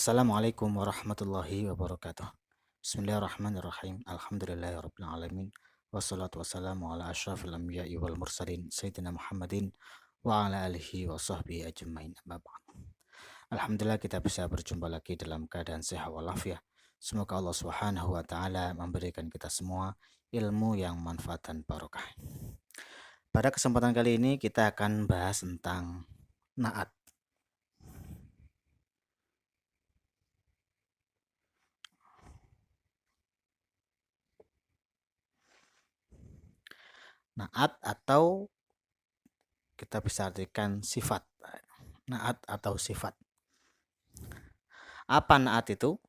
Assalamualaikum warahmatullahi wabarakatuh. Bismillahirrahmanirrahim. Alhamdulillahirabbil alamin. Wassalatu wassalamu ala asyrafil anbiya'i wal mursalin sayyidina Muhammadin wa ala alihi wa sahbihi ajmain. Amma ba'd. Alhamdulillah kita bisa berjumpa lagi dalam keadaan sehat walafiat. Semoga Allah Subhanahu wa taala memberikan kita semua ilmu yang manfaat dan barokah. Pada kesempatan kali ini kita akan bahas tentang naat. Naat atau kita bisa artikan sifat. Naat atau sifat. Apa naat itu?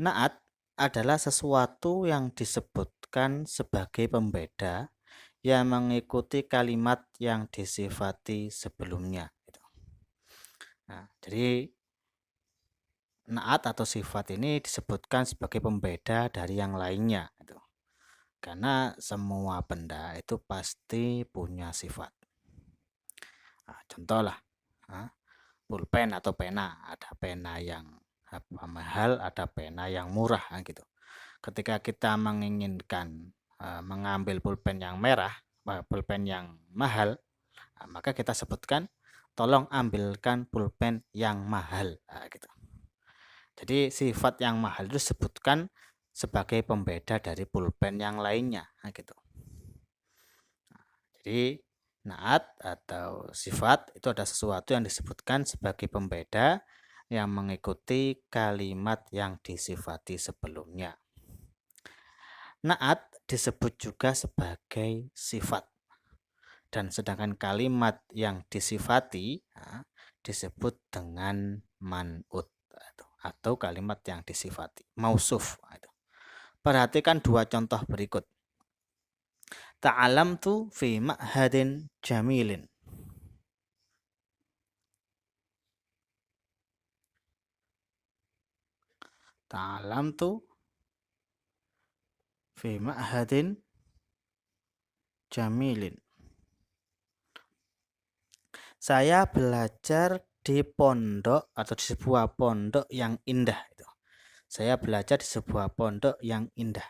Naat adalah sesuatu yang disebutkan sebagai pembeda yang mengikuti kalimat yang disifati sebelumnya. Nah, jadi naat atau sifat ini disebutkan sebagai pembeda dari yang lainnya. Karena semua benda itu pasti punya sifat. Nah, contoh lah, pulpen atau pena. Ada pena yang mahal, ada pena yang murah gitu. Ketika kita menginginkan mengambil pulpen yang merah, pulpen yang mahal, maka kita sebutkan tolong ambilkan pulpen yang mahal gitu. Jadi sifat yang mahal itu disebutkan sebagai pembeda dari pulpen yang lainnya gitu. Jadi naat atau sifat itu ada sesuatu yang disebutkan sebagai pembeda yang mengikuti kalimat yang disifati sebelumnya. Naat disebut juga sebagai sifat. Dan sedangkan kalimat yang disifati disebut dengan man'ut atau kalimat yang disifati, mausuf. Perhatikan dua contoh berikut. Ta'alamtu fi ma'hadin jamilin. Ta'alamtu fi ma'hadin jamilin. Saya belajar di pondok atau di sebuah pondok yang indah. Saya belajar di sebuah pondok yang indah.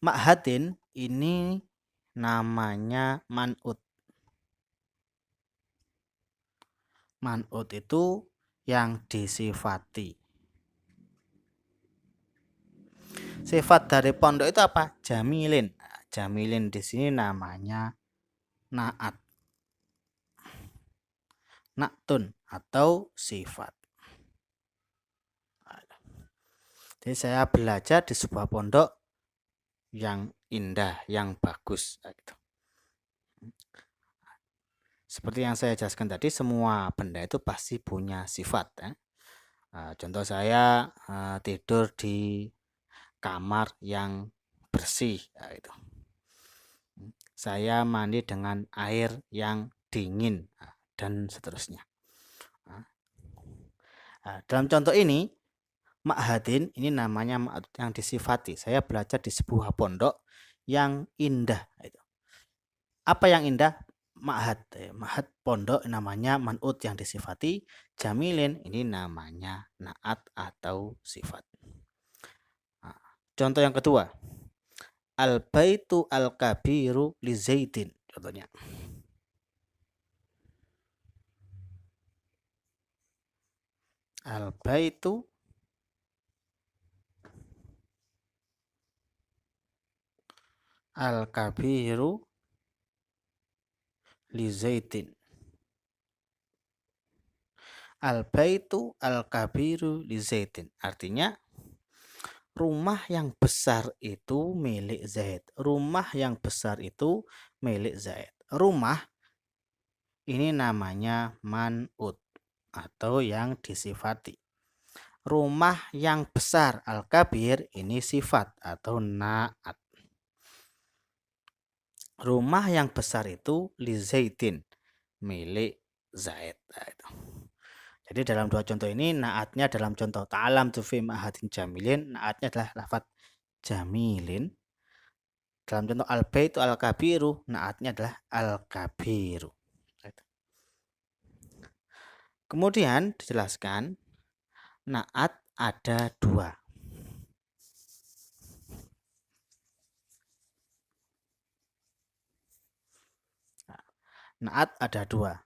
Ma'hadin ini namanya man'ut. Man'ut itu yang disifati. Sifat dari pondok itu apa? Jamilin. Jamilin di sini namanya naat. Na'tun atau sifat. Jadi saya belajar di sebuah pondok yang indah, yang bagus. Seperti yang saya jelaskan tadi, semua benda itu pasti punya sifat. Contoh saya tidur di kamar yang bersih. Saya mandi dengan air yang dingin dan seterusnya. Dalam contoh ini, ma'hadin ini namanya yang disifati. Saya belajar di sebuah pondok yang indah. Apa yang indah? Ma'had. Ma'had pondok namanya man'ut yang disifati. Jamilin ini namanya naat atau sifat. Contoh yang kedua. Al-baitu al-kabiru li Zaidin. Contohnya. Al-baitu al-kabiru li Zaidin. Al-baitu al-kabiru li Zaidin. Artinya rumah yang besar itu milik Zaid. Rumah yang besar itu milik Zaid. Rumah ini namanya man'ut atau yang disifati. Rumah yang besar al-kabir ini sifat atau naat. Rumah yang besar itu li Zaidin, milik Zaid. Jadi dalam dua contoh ini naatnya dalam contoh ta'alamtu fi ma'hadin jamilin, naatnya adalah lafaz jamilin. Dalam contoh al-baitu al-kabiru, naatnya adalah al-kabiru. Kemudian dijelaskan Naat ada dua. Naat ada dua.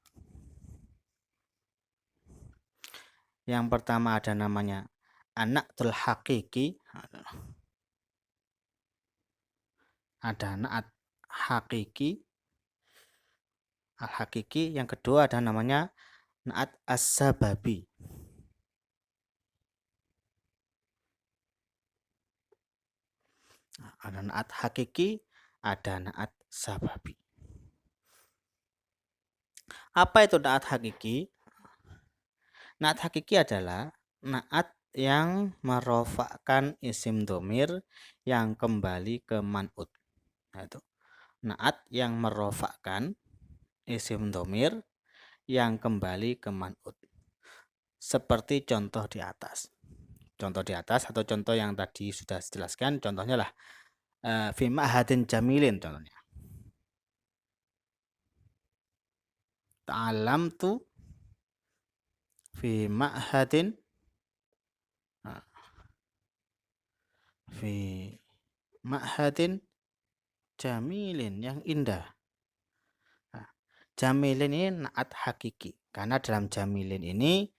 Yang pertama ada namanya anaktul hakiki. Ada naat hakiki. Al-hakiki. Yang kedua ada namanya naat as-sababi. Ada naat hakiki, ada naat sababi. Apa itu naat hakiki? Naat hakiki adalah naat yang merofakkan isim domir yang kembali ke man'ut. Itu naat yang merofakkan isim domir yang kembali ke man'ut. Seperti contoh di atas. Contoh di atas atau contoh yang tadi sudah dijelaskan, contohnya lah fi ma'hadin jamilin contohnya. Ta'alamtu fi ma'hadin fi ma'hadin jamilin, yang indah. Jamilin ini naat hakiki, karena dalam jamilin ini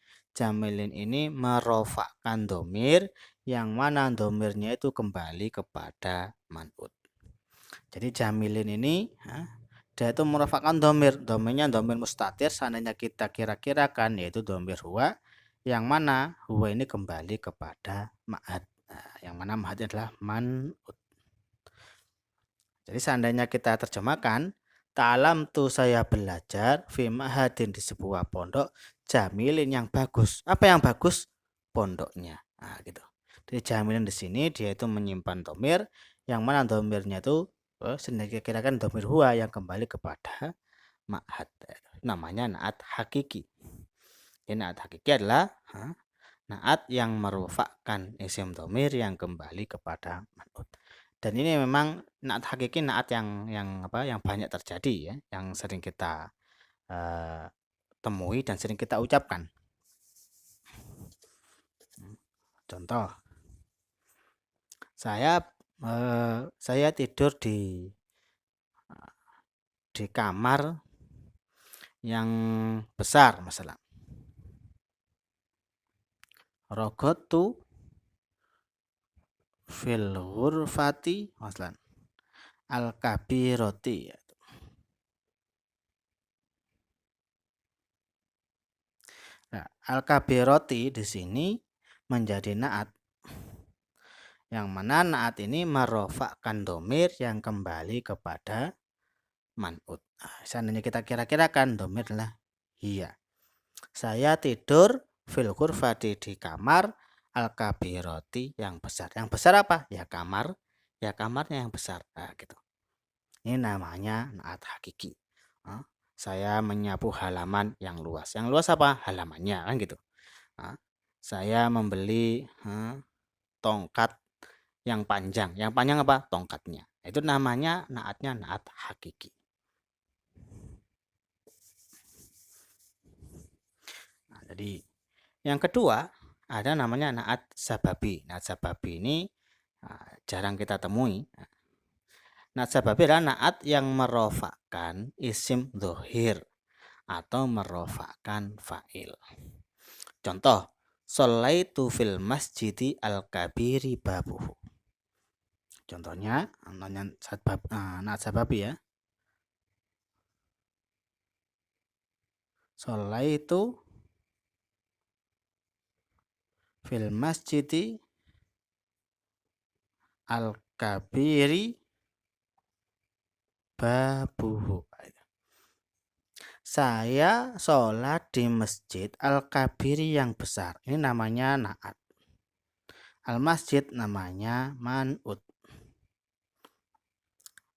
merofakkan domir yang mana domirnya itu kembali kepada man'ut. Jadi jamilin ini dia itu merofakkan domirnya domir mustatir, seandainya kita kira-kirakan yaitu domir huwa, yang mana huwa ini kembali kepada ma'had, yang mana ma'hadnya adalah man'ut. Jadi seandainya kita terjemahkan, ta'alamtu saya belajar fi ma'hadin di sebuah pondok jamilin yang bagus. Apa yang bagus? Pondoknya. Nah, gitu. Jadi jamilin di sini dia itu menyimpan domir yang mana domirnya itu kira-kira domir huwa yang kembali kepada ma'had. Namanya naat hakiki. Jadi naat hakiki adalah naat yang merofakkan isim domir yang kembali kepada man'ut. Dan ini memang naat hakiki naat yang banyak terjadi ya, yang sering kita temui dan sering kita ucapkan. Contoh, saya tidur di kamar yang besar, masalah. Rogotu fil ghurfati masalah al-kabiroti. Nah, al-kabiroti di sini menjadi naat, yang mana naat ini merofakkan domir yang kembali kepada man'ut. Seandainya kita kira-kirakan domir adalah hiya. Saya tidur fil ghurfati di kamar al-kabiroti yang besar. Yang besar apa? Ya kamar, ya kamarnya yang besar. Nah, gitu. Ini namanya naat hakiki. Saya menyapu halaman yang luas. Yang luas apa? Halamannya, kan gitu. Saya membeli tongkat yang panjang. Yang panjang apa? Tongkatnya. Itu namanya naatnya naat hakiki. Nah, jadi yang kedua ada namanya naat sababi. Naat sababi ini jarang kita temui. Naat sababi adalah naat yang merofakkan isim dhohir atau merofakkan fa'il. Contoh, sholaitu fil masjidi al-kabiri babuhu. Contohnya, naat sababi ya. Sholaitu fil masjidi al-kabiri babuhu. Saya sholat di masjid al-kabiri yang besar. Ini namanya naat. Al-masjid namanya man'ut.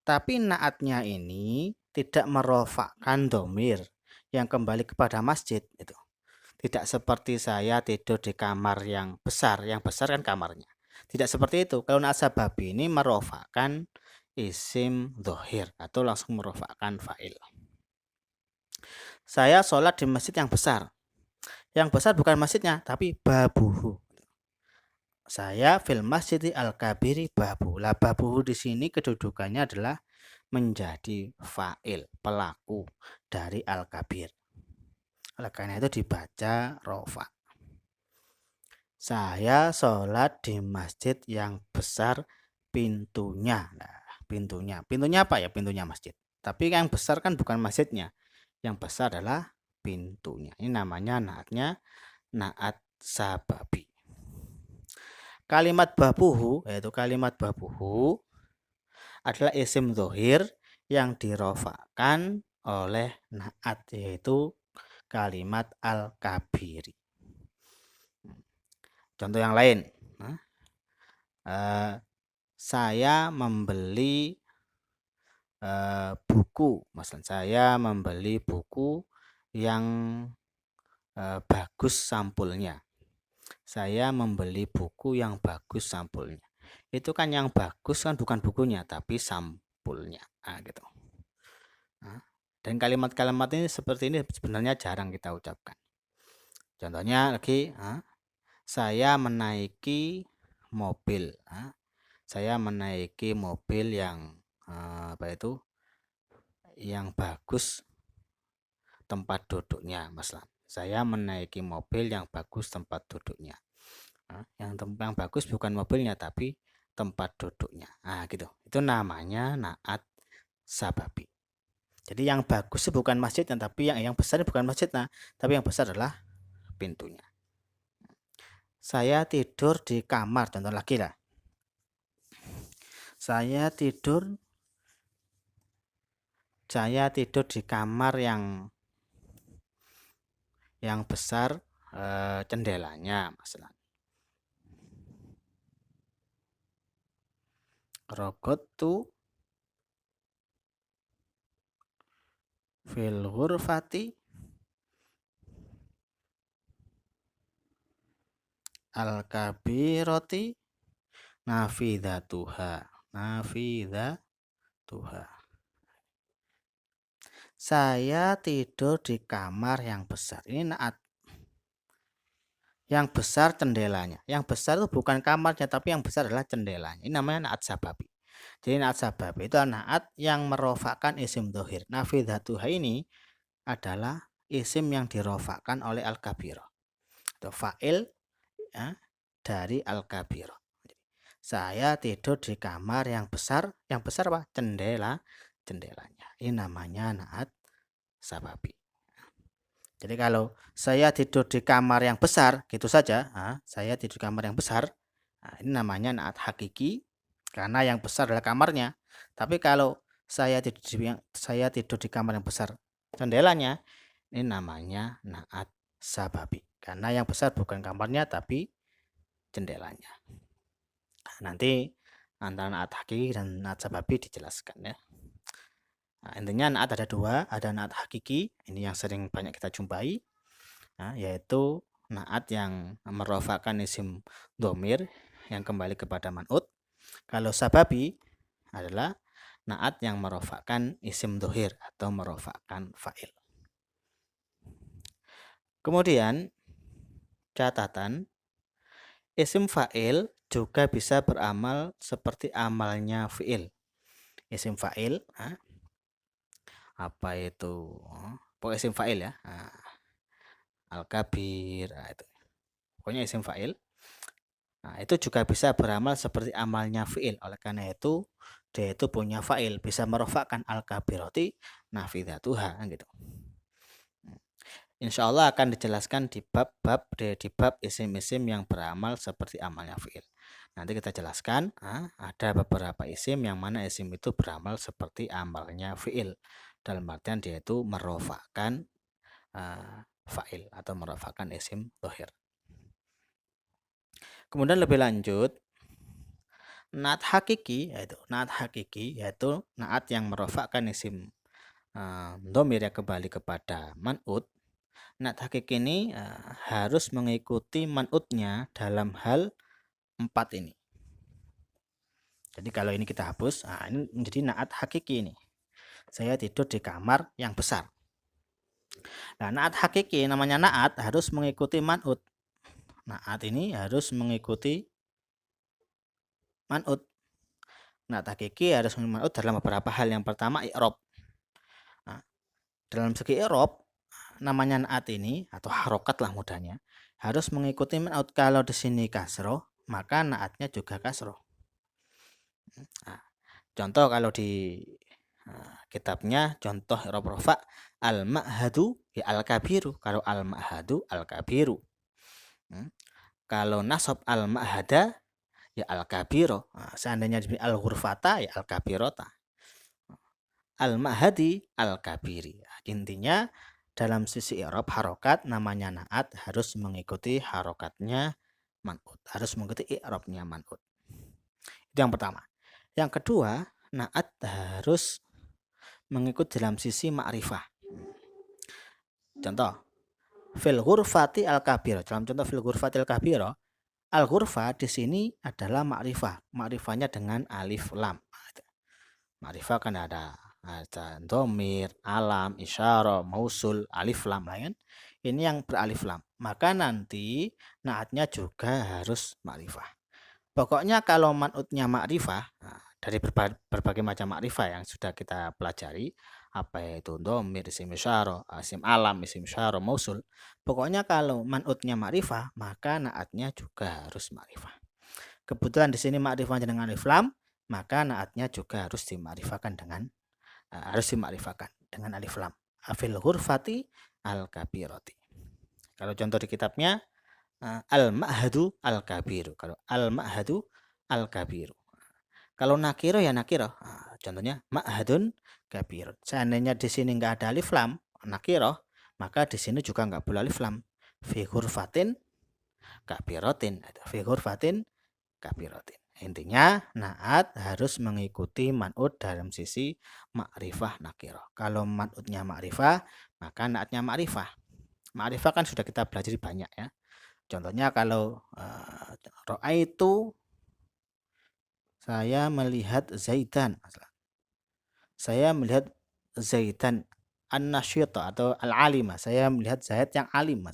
Tapi naatnya ini tidak merofakkan domir yang kembali kepada masjid. Itu tidak seperti saya tidur di kamar yang besar. Yang besar kan kamarnya. Tidak seperti itu. Kalau naat sababi ini merofakkan isim dhohir atau langsung merofakkan fa'il. Saya sholat di masjid yang besar. Yang besar bukan masjidnya, tapi babuhu. Saya fil masjidi al-kabiri babu. Lah babuhu di sini kedudukannya adalah menjadi fa'il, pelaku dari al-kabir. Oleh karena itu dibaca rofa. Saya sholat di masjid yang besar pintunya. Nah, pintunya apa ya? Pintunya masjid. Tapi yang besar kan bukan masjidnya. Yang besar adalah pintunya. Ini namanya naatnya naat sababi. Kalimat babuhu, yaitu kalimat babuhu adalah isim dhohir yang dirofakan oleh naat, yaitu kalimat al-kabiri. Contoh yang lain. Saya membeli buku. Maksudnya saya membeli buku yang bagus sampulnya. Saya membeli buku yang bagus sampulnya. Itu kan yang bagus kan bukan bukunya, tapi sampulnya. Nah, gitu. Dan kalimat-kalimat ini seperti ini sebenarnya jarang kita ucapkan. Contohnya lagi, saya menaiki mobil. Saya menaiki mobil yang yang bagus tempat duduknya, Mas. Saya menaiki mobil yang bagus tempat duduknya. Yang bagus bukan mobilnya tapi tempat duduknya. Gitu. Itu namanya naat sababi. Jadi yang bagus bukan masjidnya, tapi yang besar bukan masjidnya, tapi yang besar adalah pintunya. Saya tidur di kamar, contoh lagi lah. Saya tidur di kamar yang besar jendelanya, masalah. Rogotu fil ghurfati al-kabirati nafidatuha. Saya tidur di kamar yang besar. Ini naat. Yang besar jendelanya. Yang besar itu bukan kamarnya, tapi yang besar adalah jendelanya. Ini namanya naat sababi. Jadi naat sababi itu naat yang merofakan isim dhohir. Nafidatuha ini adalah isim yang dirofakan oleh al-kabiro. Itu fa'il ya, dari al-kabiro. Saya tidur di kamar yang besar. Yang besar apa? Jendelanya. Ini namanya naat sababi. Jadi kalau saya tidur di kamar yang besar, gitu saja. Saya tidur di kamar yang besar. Ini namanya naat hakiki karena yang besar adalah kamarnya. Tapi kalau saya tidur di kamar yang besar, jendelanya, ini namanya naat sababi karena yang besar bukan kamarnya tapi jendelanya. Nanti antara naat hakiki dan naat sababi dijelaskan ya. Intinya naat ada dua, ada naat hakiki, ini yang sering banyak kita jumpai, yaitu naat yang merofakan isim dhamir yang kembali kepada man'ut. Kalau sababi adalah naat yang merofakan isim dhohir atau merofakan fa'il. Kemudian catatan, isim fa'il juga bisa beramal seperti amalnya fi'il. Isim fa'il, apa itu? Pokoknya isim fa'il ya. Al-kabir, itu. Pokoknya isim fa'il. Itu juga bisa beramal seperti amalnya fi'il. Oleh karena itu, dia itu punya fa'il, bisa merofakkan al-kabirati nafidatuha gitu. Insya Allah akan dijelaskan di bab isim-isim yang beramal seperti amalnya fi'il. Nanti kita jelaskan, ada beberapa isim yang mana isim itu beramal seperti amalnya fi'il. Dalam artian dia itu merofakkan fa'il atau merofakkan isim dhohir. Kemudian lebih lanjut, naat hakiki yaitu naat yang merofakkan isim dhamir yang kembali kepada man'ut. Naat hakiki ini harus mengikuti man'utnya dalam hal 4 ini. Jadi kalau ini kita hapus, ini menjadi naat hakiki ini. Saya tidur di kamar yang besar. Nah, naat hakiki namanya naat harus mengikuti man'ut. Naat ini harus mengikuti man'ut. Naat hakiki harus mengikuti man'ut dalam beberapa hal. Yang pertama i'rab. Nah, dalam segi i'rab namanya naat ini atau harokat lah mudahnya harus mengikuti man'ut. Kalau di sini kasroh maka naatnya juga kasroh. Nah, contoh kalau di kitabnya contoh i'rab rafa al-ma'hadu ya al-kabiru. Kalau al-ma'hadu al-kabiru. Kalau nasab al-ma'hada ya al-kabiro. Nah, seandainya di al-ghurfata ya al-kabirota. Al-ma'hadi al-kabiri. Intinya dalam sisi i'rab harokat namanya naat harus mengikuti harokatnya man'ut. Harus mengikuti i'rabnya man'ut. Itu yang pertama. Yang kedua, naat harus mengikut dalam sisi ma'rifah. Contoh, fil ghurfati al-kabiro. Dalam contoh fil ghurfati al-kabiro, al-ghurfa di sini adalah ma'rifah. Ma'rifahnya dengan alif lam. Ma'rifah kan ada dhamir, alam, isyarah, mausul, alif lam lah kan. Ini yang beralif lam. Maka nanti naatnya juga harus ma'rifah. Pokoknya kalau man'utnya ma'rifah, dari berbagai macam ma'rifah yang sudah kita pelajari, apa itu dhamir, isim isyarah, isim alam, isim isyarah, mausul. Pokoknya kalau man'utnya ma'rifah, maka naatnya juga harus ma'rifah. Kebetulan di sini ma'rifahnya dengan alif lam, maka naatnya juga harus dimakrifahkan dengan alif lam. Fil ghurfati al-kabirati. Kalau contoh di kitabnya al-ma'hadu al-kabiru. Kalau al-ma'hadu al-kabiru. Kalau nakiro ya nakiro. Contohnya ma'hadun kabirun. Seandainya di sini nggak ada alif lam, nakiro, maka di sini juga nggak boleh alif lam. Fi ghurfatin kabiratin. Fi ghurfatin kabiratin. Intinya naat harus mengikuti man'ut dalam sisi ma'rifah nakirah. Kalau man'utnya ma'rifah, maka naatnya ma'rifah. Ma'rifah kan sudah kita pelajari banyak ya. Contohnya kalau ra'aitu, saya melihat Zaidan. Saya melihat Zaidan an-nasyita atau al-alima. Saya melihat Zaid yang alim.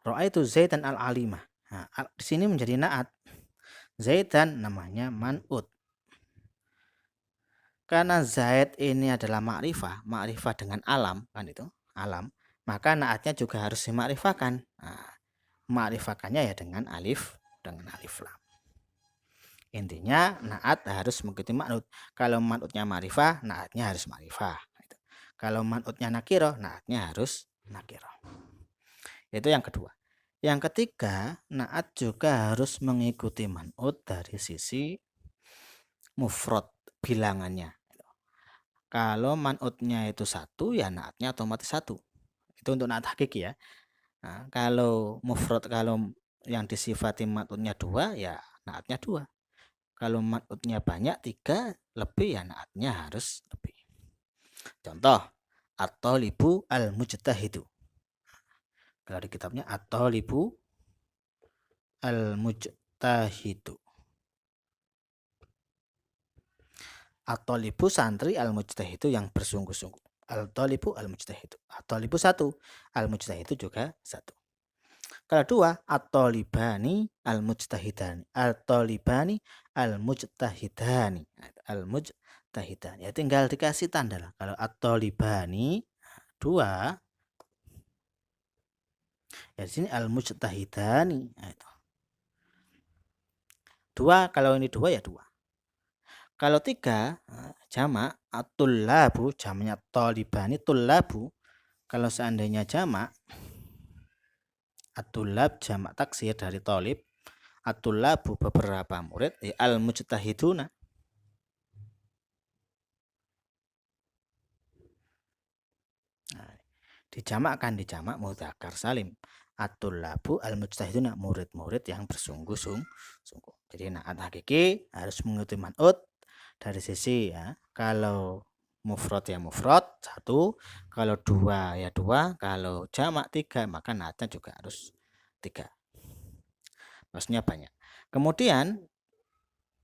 Ra'aitu Zaidan al-alima. Nah, di sini menjadi naat. Zaidan namanya man'ut. Karena Zaid ini adalah ma'rifah, ma'rifah dengan alam, kan itu, alam, maka naatnya juga harus dimakrifahkan. Nah, ma'rifahkannya ya dengan alif lam. Intinya naat harus mengikuti man'ut. Kalau man'utnya ma'rifah, naatnya harus ma'rifah. Kalau man'utnya nakirah, naatnya harus nakirah. Itu yang kedua. Yang ketiga, naat juga harus mengikuti man'ut dari sisi mufrad bilangannya. Kalau man'utnya itu satu, ya naatnya otomatis satu. Itu untuk naat hakiki ya. Nah, kalau mufrad, kalau yang disifati man'utnya dua, ya naatnya dua. Kalau man'utnya banyak, tiga lebih, ya naatnya harus lebih. Contoh, at-thalibu al-mujtahidu. Kalau di kitabnya at-thalibu al-mujtahidu. At-thalibu santri, al-mujtahidu yang bersungguh-sungguh. Al-thalibu al-mujtahidu. At-thalibu satu, al-mujtahidu juga satu. Kalau dua, at-thalibani al-mujtahidani. At-thalibani al-mujtahidani. Al-mujtahidani. Ya tinggal dikasih tanda lah. Kalau at-thalibani dua, ya di sini al-mujtahidani. Nah, itu. Dua, kalau ini dua ya dua. Kalau tiga, jamak, at-tullabu, jamaknya thalibani, tullabu. Kalau seandainya jamak, at-tullab jamak taksir dari thalib, at-tullabu beberapa murid, ya al-mujtahiduna. Nah, dijamakkan dijamak mudzakkar salim. At-tullabu al-mujtahiduna, murid-murid yang bersungguh-sungguh. Jadi naat hakiki harus mengikuti man'ut dari sisi ya. Kalau mufrad ya mufrad satu, kalau dua ya dua, kalau jamak tiga, maka naatnya juga harus tiga. Maksudnya banyak. Kemudian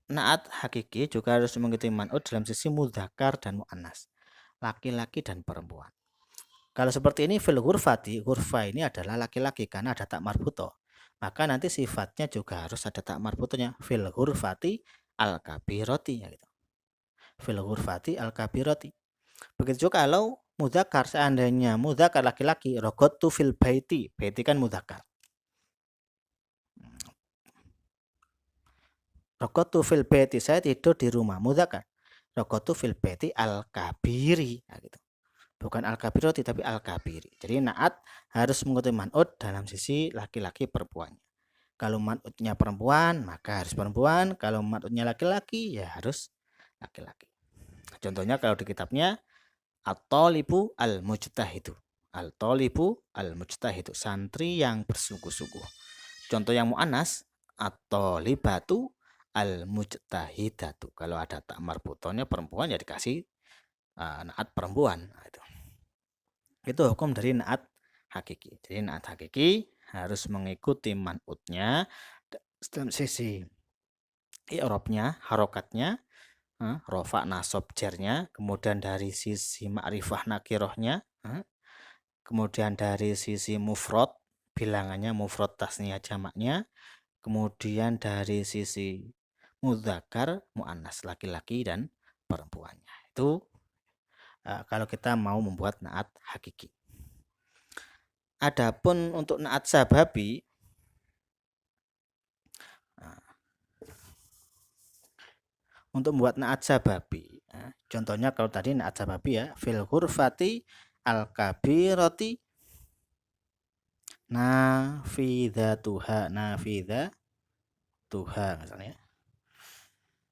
naat hakiki juga harus mengikuti man'ut dalam sisi mudzakkar dan muannas. laki-laki dan perempuan. Kalau seperti ini fil hurfati, hurfa ini adalah laki-laki karena ada tak marbuto. Maka nanti sifatnya juga harus ada tak marbutonya. Fil hurfati al-kabiroti, ya gitu. Fil hurfati al-kabiroti. Begitu juga kalau mudzakkar, seandainya mudzakkar laki-laki, rogotu fil baiti. Baiti kan mudzakkar. Rogotu fil baiti, saya tidur di rumah, mudzakkar. Rogotu fil baiti al-kabiri, ya gitu. Bukan al-kabiroti tapi al-kabiri. Jadi naat harus mengikuti man'ut dalam sisi laki-laki perempuannya. Kalau man'utnya perempuan maka harus perempuan, kalau man'utnya laki-laki ya harus laki-laki. Contohnya kalau di kitabnya at-thalibu al-mujtahidu. Al-thalibu al-mujtahidu, santri yang bersungguh-sungguh. Contoh yang muannas at-thalibatu al-mujtahidatu. Kalau ada tak marbutonya perempuan ya dikasih naat perempuan. Nah, itu hukum dari naat hakiki. Jadi naat hakiki harus mengikuti man'utnya dalam sisi i'rabnya, harokatnya, rofa nasab jarnya, kemudian dari sisi ma'rifah nakirohnya, kemudian dari sisi mufrad, bilangannya mufrad tasniyah jamaknya, kemudian dari sisi mudzakkar muannas laki-laki dan perempuannya. Itu kalau kita mau membuat naat hakiki. Adapun untuk naat sababi, untuk membuat naat sababi, contohnya kalau tadi naat sababi ya, fil hurfati al-kabirati nafidatuha, nafidatuha misalnya.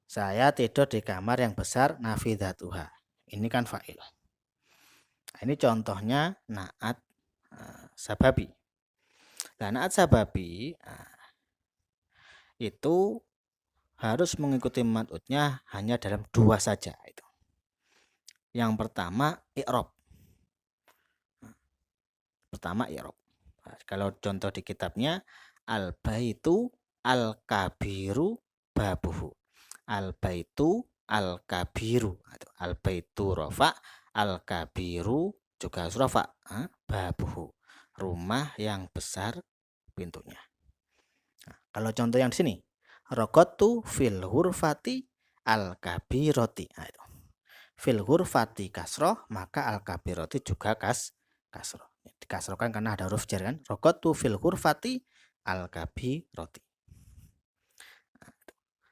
Saya tidur di kamar yang besar, nafidatuha. Ini kan fa'il. Ini contohnya naat sababi. Nah, naat sababi itu harus mengikuti man'utnya hanya dalam dua saja. Itu. Yang pertama i'rab. Kalau contoh di kitabnya al-baitu al-kabiru babuhu. Al-baitu al-kabiru. Al-baitu rofa, al-kabiru juga harus rofa. Babuhu. Rumah yang besar pintunya. Nah, kalau contoh yang di sini, rogotu fil hurfati al-kabiroti. Nah, itu. Fil hurfati kasroh, maka al-kabiroti juga kasroh. Dikasrohkan karena ada huruf jar kan. Rogotu fil hurfati al-kabiroti.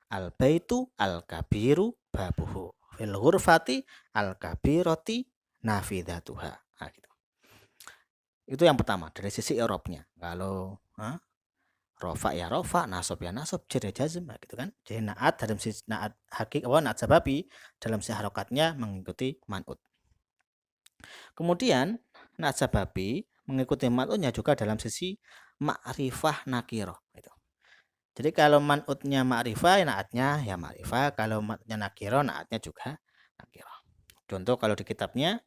Al-baitu al-kabiru babuhu. Fil hurfati al-kabiroti nafidatuha. Nah, gitu. Itu yang pertama dari sisi i'rabnya. Kalau rofa ya rofa, nasab ya nasab, jar ya jazm, gitu kan. Jadi naat dalam sisi naat hakiki, naat sababi dalam sisi harokatnya mengikuti man'ut. Kemudian naat sababi mengikuti man'utnya juga dalam sisi ma'rifah nakiroh. Gitu. Jadi kalau man'utnya ma'rifah, naatnya ya ma'rifah. Kalau man'utnya nakiroh, naatnya juga nakiroh. Contoh kalau di kitabnya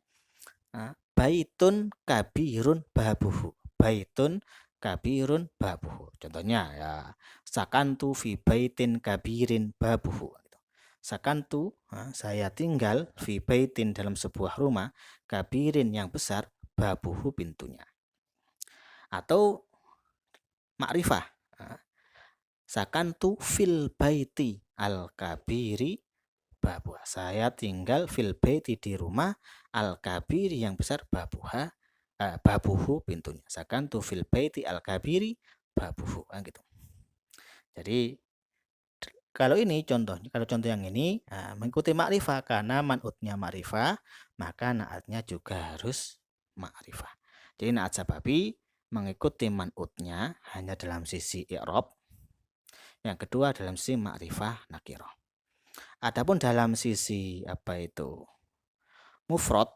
baitun kabirun babuhu. Baitun kabirun babuhu. Contohnya ya sakantu fi baitin kabirin babuhu. Sakantu, saya tinggal fi baitin dalam sebuah rumah kabirin yang besar, babuhu pintunya. Atau ma'rifah. Sakantu fil baiti al kabiri babuha. Saya tinggal fil baiti di rumah al-kabiri yang besar, babuha babuhu pintunya. Sakantu fil baiti al-kabiri babuhu, gitu. Jadi kalau ini contohnya, kalau contoh yang ini mengikuti ma'rifah, karena man'utnya ma'rifah, maka naatnya juga harus ma'rifah. Jadi naat sababi mengikuti man'utnya hanya dalam sisi i'rab. Yang kedua dalam sisi ma'rifah nakirah. Adapun dalam sisi mufrad,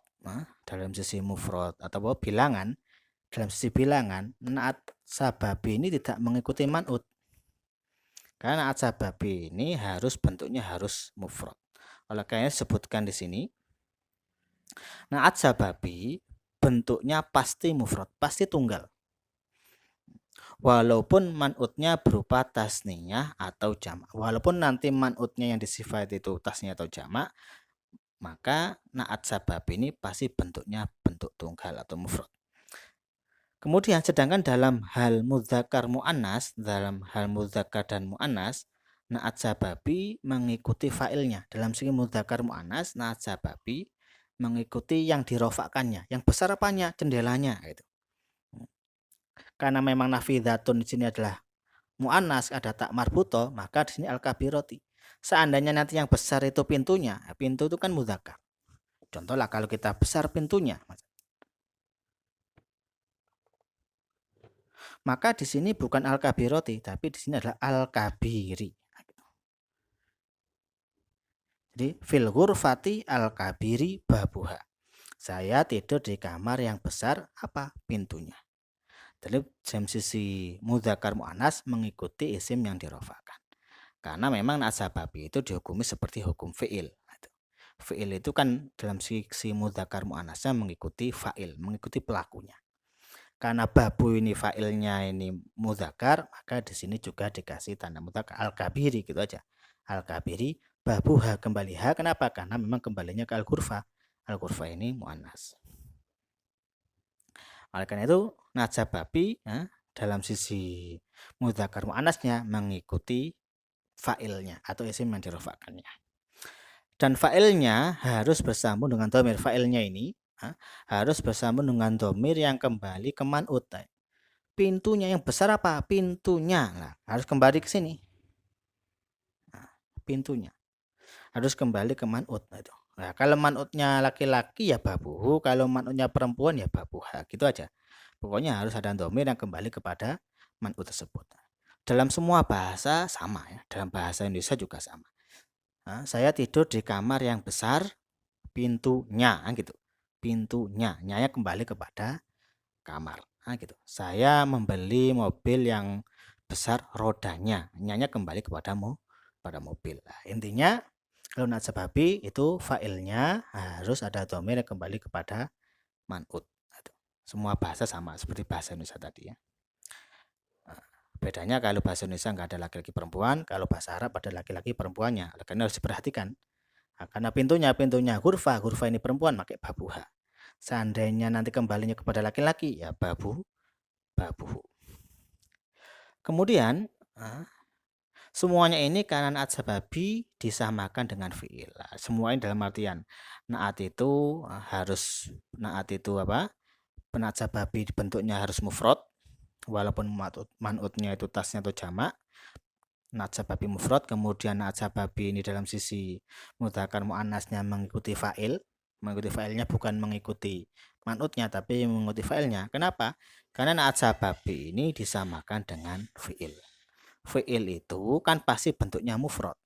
dalam sisi mufrad atau bilangan, dalam sisi bilangan, naat sababi ini tidak mengikuti man'ut. Karena naat sababi ini harus bentuknya harus mufrad. Oleh karena disebutkan di sini, naat sababi bentuknya pasti mufrad, pasti tunggal. Walaupun man'utnya berupa tasniyah atau jamak. Walaupun nanti man'utnya yang disifat itu tasniyah atau jamak, maka na'at sabab ini pasti bentuknya bentuk tunggal atau mufrad. Kemudian sedangkan dalam hal mudzakkar muannas, dalam hal mudzakkar dan muannas, na'at sababi mengikuti fa'ilnya. Dalam segi mudzakkar muannas, na'at sababi mengikuti yang dirofakkannya. Yang besar apanya? Jendelanya gitu. Karena memang nafidatun di sini adalah muannas, ada tak marbuto, maka di sini al-kabiroti. Seandainya nanti yang besar itu pintunya, pintu itu kan mudzakkar. Contohlah kalau kita besar pintunya, maka di sini bukan al-kabiroti, tapi di sini adalah al-kabiri. Jadi fil ghurfati al-kabiri babuha. Saya tidur di kamar yang besar, apa? Pintunya. Jadi dalam sisi mudzakkar muannas mengikuti isim yang dirofakkan. Karena memang na'at sababi itu dihukumi seperti hukum fi'il. Fi'il itu kan dalam sisi mudzakkar muannasnya mengikuti fa'il, mengikuti pelakunya. Karena babu ini fa'ilnya ini mudzakkar, maka di sini juga dikasih tanda mudzakkar al-kabiri gitu aja. Al-kabiri babuha, kembali ha. Kenapa? Karena memang kembalinya ke al-ghurfah. Al-ghurfah ini muannas. Oleh karena itu na'at sababi dalam sisi mudzakkar muannasnya mengikuti fa'ilnya atau isim yang dirofakkannya. Dan fa'ilnya harus bersambung dengan dhamir. Fa'ilnya ini harus bersambung dengan dhamir yang kembali ke man'ut. Pintunya yang besar apa? Pintunya. Nah, harus kembali ke sini. Nah, pintunya harus kembali ke man'ut. Nah, kalau man'utnya laki-laki ya babuhu, kalau man'utnya perempuan ya babuha, gitu aja. Pokoknya harus ada dhamir yang kembali kepada man'ut tersebut. Dalam semua bahasa sama ya, dalam bahasa Indonesia juga sama. Nah, saya tidur di kamar yang besar, pintunya gitu. Pintunya, nyanya kembali kepada kamar. Nah, gitu. Saya membeli mobil yang besar, rodanya, nyanya kembali kepada mobil. Nah, intinya kalau na'at sababi itu fa'ilnya harus ada dhamir yang kembali kepada man'ut. Semua bahasa sama seperti bahasa Indonesia tadi ya. Bedanya kalau bahasa Indonesia nggak ada laki-laki perempuan, kalau bahasa Arab ada laki-laki perempuannya. Karena harus diperhatikan. Nah, karena pintunya ghurfah ini perempuan pakai babuha. Seandainya nanti kembalinya kepada laki-laki ya babuhu. Kemudian semuanya ini karena na'at sababi disamakan dengan fi'il. Semua ini dalam artian na'at itu harus apa? Na'at sababi bentuknya harus mufrad, walaupun man'utnya itu tasnya atau jamak. Na'at sababi mufrad, kemudian na'at sababi ini dalam sisi mudzakkar muannasnya mengikuti fa'il. Mengikuti fa'ilnya bukan mengikuti man'utnya tapi mengikuti fa'ilnya. Kenapa? Karena na'at sababi ini disamakan dengan fi'il. Fi'il itu kan pasti bentuknya mufrad.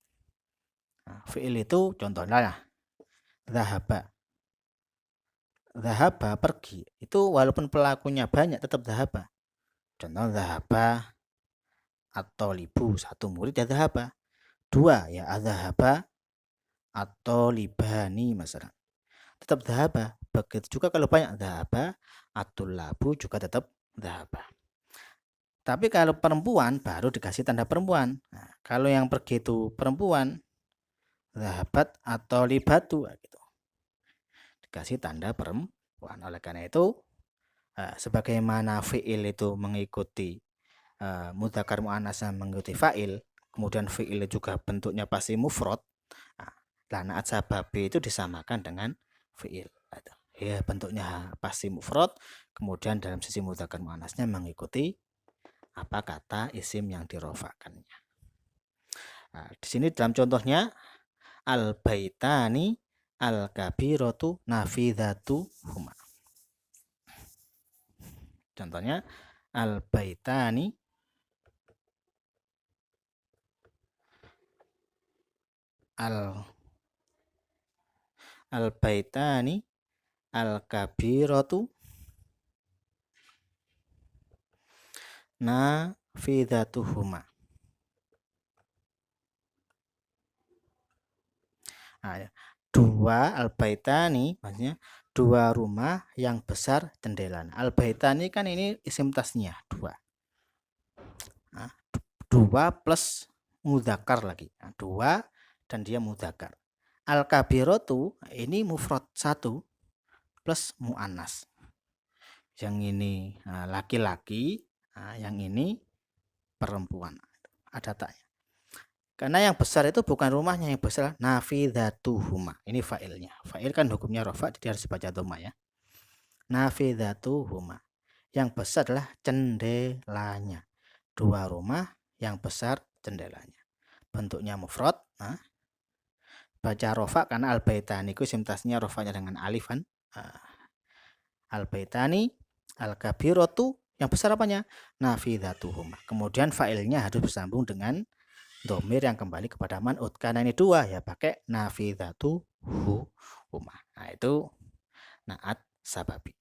Nah, fi'il itu contohnya dhahaba. Dhahaba pergi. Itu walaupun pelakunya banyak tetap dhahaba. Contoh dhahaba atau libu, satu murid ya dhahaba. Dua ya adhahaba atau libani masalah. Tetap dhahaba. Begitu juga kalau banyak dhahaba atau labu juga tetap dhahaba. Tapi kalau perempuan baru dikasih tanda perempuan. Nah, kalau yang pergi itu perempuan, dhahabat atau libatu gitu. Dikasih tanda perempuan. Oleh karena itu sebagaimana fi'il itu mengikuti mudzakkar muannasnya mengikuti fa'il, kemudian fi'il juga bentuknya pasti mufrad. Nah, na'at sababi itu disamakan dengan fi'il. Ya, bentuknya pasti mufrad, kemudian dalam sisi mudzakkar muannasnya mengikuti apa kata isim yang dirofakkannya. Nah, di sini dalam contohnya al-baitani al-kabiratu nafidatu huma. Contohnya al-baitani al-baitani al-kabiratu nafidatuhuma. Nah, ya. Dua al-baitani maksudnya dua rumah yang besar jendela. Al-baitani kan ini isim tasniyah, dua. Nah, dua plus mudzakkar lagi. Nah, dua dan dia mudzakkar. Al-kabiratu ini mufrad 1 plus muannas. Yang ini laki-laki, yang ini perempuan. Ada taknya. Karena yang besar itu bukan rumahnya, yang besar nafidatuhuma. Ini fa'ilnya. Fa'il kan hukumnya rafa, jadi harus dibaca dhamma ya. Nafidatuhuma. Yang besar adalah cendelanya. Dua rumah, yang besar jendelanya. Bentuknya mufrad. Baca rafa karena al-baitani itu simtasnya rafanya dengan alif kan. Al-baitani, al-kabiratu, yang besar apanya? Nafidatuhuma. Kemudian fa'ilnya harus bersambung dengan dhamir yang kembali kepada man'ut. Karena ini dua ya pakai nafidatuhuma. Nah itu na'at sababi.